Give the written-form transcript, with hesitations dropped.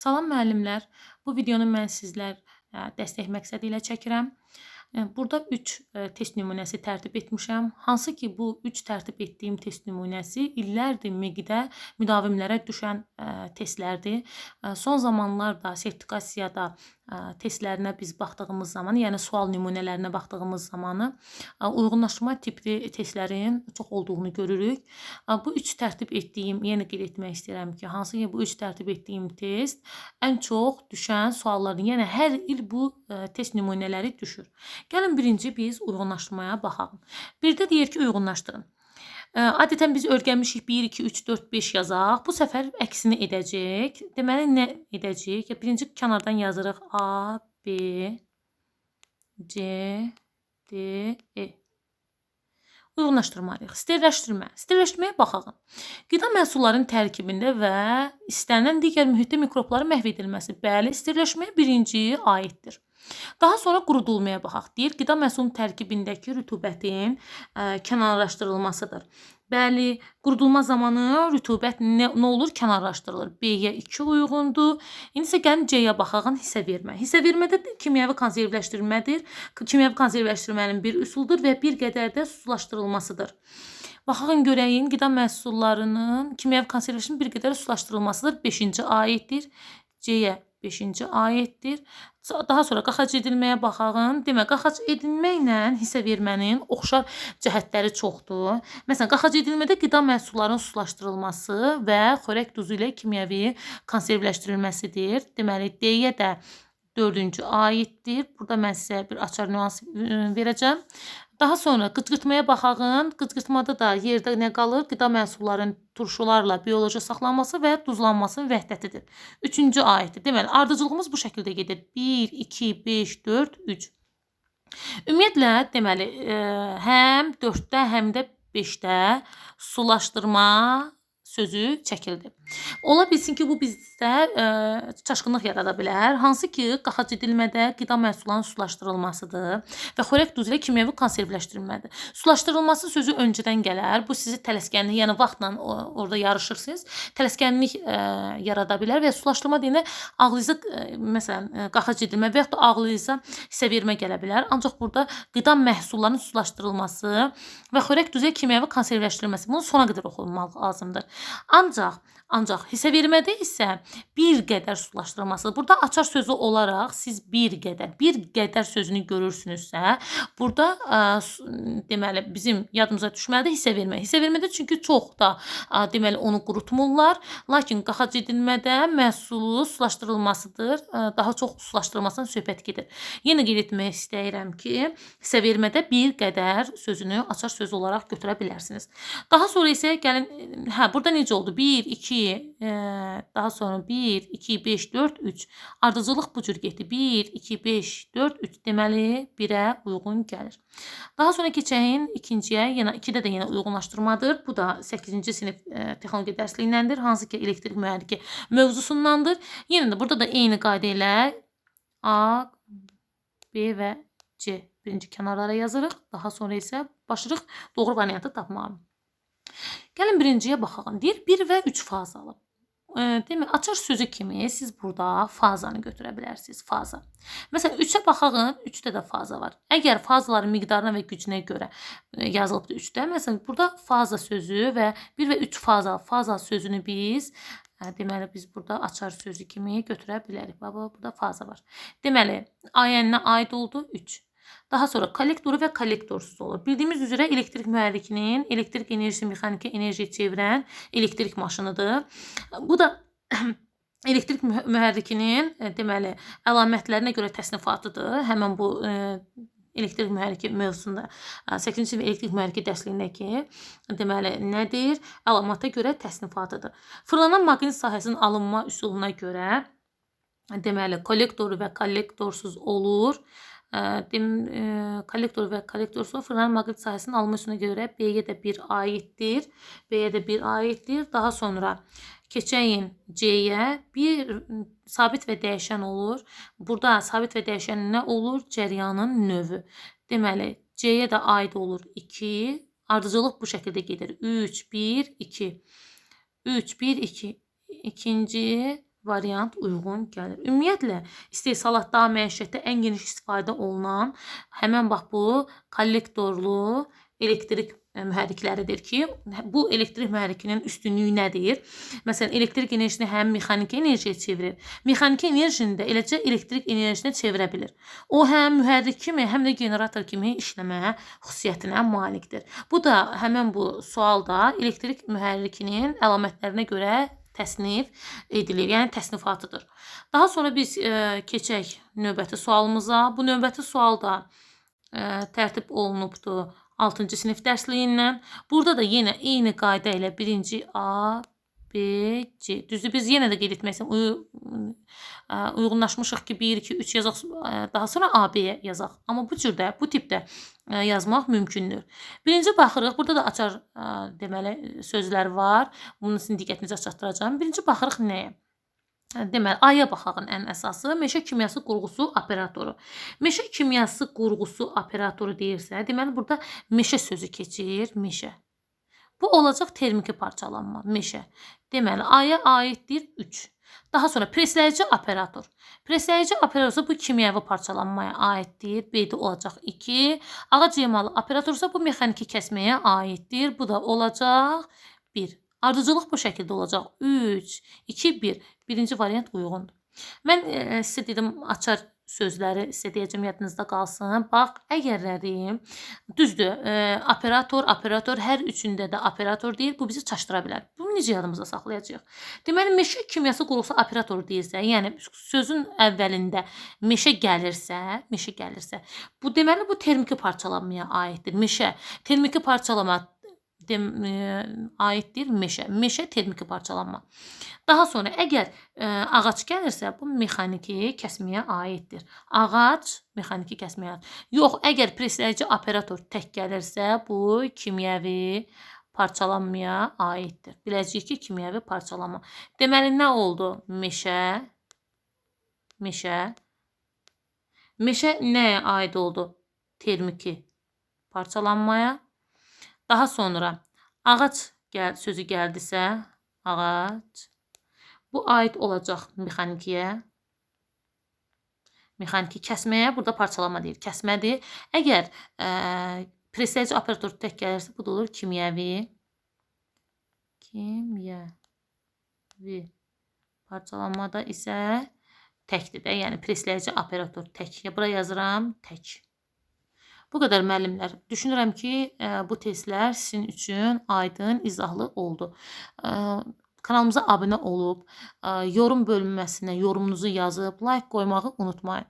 Salam müəllimlər. Bu videonu mən sizlər dəstək məqsədi ilə çəkirəm. Burada 3 test nümunəsi tərtib etmişəm. Hansı ki, bu 3 tərtib etdiyim test nümunəsi illərdir MİQ-də müdavimlərə düşən testlərdir. Son zamanlarda sertifikasiyada testlərinə biz baxdığımız zaman, yəni sual nümunələrinə baxdığımız zamanı uyğunlaşma tipli testlərin çox olduğunu görürük. Bu 3 tərtib etdiyim, yenə qeyd etmək istəyirəm ki, hansı ki, bu 3 tərtib etdiyim test ən çox düşən suallardır. Yəni hər il bu test nümunələri düşür. Gəlin birinci biz uyğunlaşdırmaya baxaq. Birdə deyir ki, uyğunlaşdırın. Adətən biz öyrənmişik 1, 2, 3, 4, 5 yazaq. Bu səfər əksini edəcək. Deməli, nə edəcək? Birinci kənardan yazırıq A, B, C, D, E. Uyğunlaşdırmalıyıq. Sterləşdirmə. Sterləşdirməyə baxaq. Qida məhsullarının tərkibində və istənilən digər mühitdə mikrobların məhv edilməsi. Bəli, sterləşməyə birinci aiddir. Daha sonra qurudulmaya baxaq. Deyir, qida məhsulunun tərkibindəki rütubətin kənarlaşdırılmasıdır. Bəli, qurudulma zamanı rütubət nə olur? Kənarlaşdırılır. B-yə 2 uyğundur. İndi isə gəlin C-yə baxaq, hissə vermə. Hissə vermədə kimyəvi konservləşdirmədir. Kimyəvi konservləşdirmənin bir üsuludur və bir qədər də suslaşdırılmasıdır. Baxın görəyin, qida məhsullarının kimyəvi konservləşdirmənin bir qədər suslaşdırılmasıdır. 5-ci aiddir. C-yə 5-ci aiddir. Daha sonra qaxac edilməyə baxağın. Demək, qaxac edilməklə hissə vermənin oxşar cəhətləri çoxdur. Məsələn, qaxac edilmədə qida məhsullarının suslaşdırılması və xörək duzu ilə kimyəvi konservləşdirilməsidir. Deməli, D-yə də 4-cü aiddir. Burada mən sizə bir açar nüans verəcəm. Daha sonra qıcqırtmaya baxağın. Qıcqırtmada da yerdə nə qalır? Qida məhsullarının turşularla bioloji saxlanması və duzlanmasının vəhdətidir. 3-cü aiddir. Deməli, ardıcılığımız bu şəkildə gedir. 1, 2, 5, 4, 3. Ümumiyyətlə, deməli, həm 4-də, həm də 5-də sulaşdırma sözü çəkildi. Ola bilsin ki, bu bizdə çaşqınlıq yarada bilər. Hansı ki, qaxac edilmədə qida məhsullarının sulaşdırılmasıdır və xörək duzu ilə kimyəvi konservləşdirilmədir. Sulaşdırılması sözü öncədən gələr. Bu sizi tələskənlik, yəni vaxtla orada yarışırsınız. Tələskənlik yarada bilər və sulaşdırma deyəndə ağlınıza məsələn qaxac edilmə və yaxud da ağlınıza hissə vermə gələ bilər. Ancaq burada qida məhsullarının sulaşdırılması və xörək duzu ilə kimyəvi konservləşdirilməsi. Bunu sona qədər oxunmaq lazımdır. Ancaq hissə vermədə isə bir qədər sulaşdırılması. Burada açar sözü olaraq siz bir qədər sözünü görürsünüzsə, burada deməli bizim yadımıza düşməlidir hissə vermə. Hissə vermədə çünki çox da deməli onu qurutmurlar. Lakin qaxac edilmədə məhsulu sulaşdırılmasıdır. Daha çox sulaşdırılmasından söhbət gedir. Yenə qeyd etmək istəyirəm ki, hissə vermədə bir qədər sözünü açar söz olaraq götürə bilərsiniz. Daha sonra isə gəlin, burada necə oldu? 1, 2, daha sonra 1, 2, 5, 4, 3. Ardıcılıq bu cür getdi. 1, 2, 5, 4, 3. Deməli, 1-ə uyğun gəlir. Daha sonra keçəyin ikinciyə, yenə 2-də də yenə uyğunlaşdırmadır. Bu da 8-ci sinif texnologiya dərsliyindəndir. Hansı ki, elektrik mühərriki mövzusundandır. Yenə də burada da eyni qayda ilə A, B və C birinci kənarlara yazırıq. Daha sonra isə başlayırıq doğru variantı tapmağa. Gəlin birinciyə baxaq. Deyir 1 və 3 fazalı. Demək, açar sözü kimi siz burada fazanı götürə bilərsiniz. Faza. Məsələn, 3-ə baxağın, 3-də də faza var. Əgər fazaların miqdarına və gücünə görə yazılıbdır 3-də, məsələn, burada faza sözü və 1 və 3 faza sözünü biz deməli, biz burada açar sözü kimi götürə bilərik. Burada faza var. Deməli, ayəninə aid oldu 3. Daha sonra kollektoru və kollektorsuz olur. Bildiyimiz üzrə elektrik mühərrikinin elektrik enerjisi mexaniki enerjiyə çevirən elektrik maşınıdır. Bu da elektrik mühərrikinin deməli əlamətlərinə görə təsnifatıdır. Həmin bu elektrik mühərriki mövzusunda 8-ci sinif elektrik mühərriki dərsliyindəki deməli nədir? Əlamata görə təsnifatıdır. Fırlanan maqnit sahəsinin alınma üsuluna görə deməli kollektoru və kollektorsuz olur. Kollektor və kollektorsuz fırlanan maqnit sahəsinin alınma üsuluna görə B-yə də 1 aiddir. B-yə də 1 aiddir. Daha sonra keçəyin C-yə bir sabit və dəyişən olur. Burada sabit və dəyişən nə olur? Cəryanın növü. Deməli, C-yə də aid olur 2. Ardıcılıq bu şəkildə gedir. 3, 1, 2. 3, 1, 2. İkinci variant uyğun gəlir. Ümumiyyətlə, istehsalatda, məişətdə ən geniş istifadə olunan həmən bax bu kollektorlu elektrik mühərrikləridir ki, bu elektrik mühərrikinin üstünlüyü nədir? Məsələn, elektrik enerjisini həm mexaniki enerjiyə çevirir, mexaniki enerjini də eləcə elektrik enerjisinə çevirə bilir. O həm mühərrik kimi, həm də generator kimi işləmə xüsusiyyətinə malikdir. Bu da həmən bu sualda elektrik mühərrikinin əlamətlərinə görə təsnif edilir, yəni təsnifatıdır. Daha sonra biz keçək növbəti sualımıza. Bu növbəti sual da tərtib olunubdur 6-cı sinif dərsliyindən. Burada da yenə eyni qayda ilə birinci A, B, C. Düzdür, biz yenə də qeyd etmək istəyirəm. Uyğunlaşmışıq ki, 1, 2, 3 yazaq, daha sonra A-B-yə yazaq. Amma bu cürdə, bu tipdə yazmaq mümkündür. Birinci baxırıq, burada da açar deməli sözlər var. Bunun sizin diqqətinizə çatdıracağım. Birinci baxırıq nəyə? Deməli, A-ya baxaq ən əsası. Meşə kimyası qurğusu operatoru. Meşə kimyası qurğusu operatoru deyirsə, deməli, burada meşə sözü keçir, meşə. Bu olacaq termiki parçalanma, meşə. Deməli, A-ya aiddir 3. Daha sonra presləyici operator. Presləyici operatorsa bu kimyəvi parçalanmaya aiddir. B-də olacaq 2. Ağac yemalı operatorsa bu mexaniki kəsməyə aiddir. Bu da olacaq 1. Ardıcılıq bu şəkildə olacaq. 3, 2, 1. Birinci variant uyğundur. Mən sizə dedim, açar sözləri sizə deyəcəm, yadınızda qalsın. Bax, əgərlərim, düzdür, operator, hər üçündə də operator deyil, bu bizi çaşdıra bilər. Bunu necə yadımızda saxlayacaq? Deməli, meşə kimyası qurğusu operatoru deyilsə, yəni sözün əvvəlində meşə gəlirsə, bu deməli, bu termiki parçalanmaya aiddir. Meşə, termiki parçalama aiddir meşə. Meşə termiki parçalanma. Daha sonra əgər ağac gəlirsə, bu mexaniki kəsməyə aiddir. Ağac mexaniki kəsməyə aiddir. Yox, əgər presləyici operator tək gəlirsə, bu kimyəvi parçalanmaya aiddir. Biləcəyik ki, kimyəvi parçalanma. Deməli, nə oldu? Meşə. Meşə nəyə aid oldu? Termiki parçalanmaya. Daha sonra ağac sözü gəldisə, ağac. Bu aid olacaq mexanikiyə. Mexaniki kəsməyə, burada parçalama deyil, kəsmədir. Əgər presləyici operator tək gəlirsə, bu da olur kimyəvi. Parçalanmada isə təkdir də, yəni presləyici operator tək. Bura yazıram, tək. Bu qədər müəllimlər. Düşünürəm ki, bu testlər sizin üçün aydın, izahlı oldu. Kanalımıza abunə olub, yorum bölünməsinə yorumunuzu yazıb, like qoymağı unutmayın.